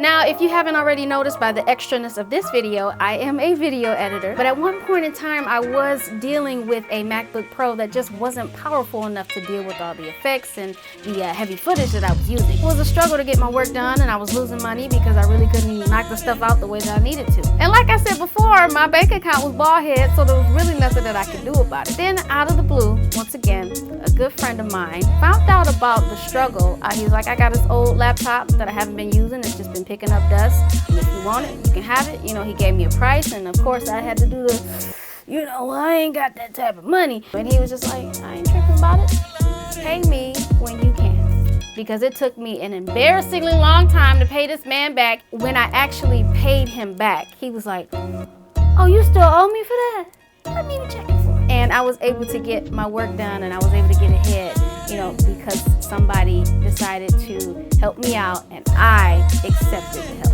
Now, if you haven't already noticed by the extraness of this video, I am a video editor, but at one point in time, I was dealing with a MacBook Pro that just wasn't powerful enough to deal with all the effects and the heavy footage that I was using. It was a struggle to get my work done, and I was losing money because I really couldn't knock the stuff out the way that I needed to. And like I said before, my bank account was bald head, so there was really nothing that I could do about it. Then, out of the blue, once again, a good friend of mine found out about the struggle. He was like, I got this old laptop that I haven't been using. It's just been picking up dust. And if you want it, you can have it. You know, he gave me a price, and of course I had to do the, I ain't got that type of money. And he was just like, I ain't tripping about it. Pay me when you can. Because it took me an embarrassingly long time to pay this man back. When I actually paid him back, he was like, oh, you still owe me for that? Let me check it for it. And I was able to get my work done, and I was able to get ahead, because somebody decided to help me out, and I accepted the help.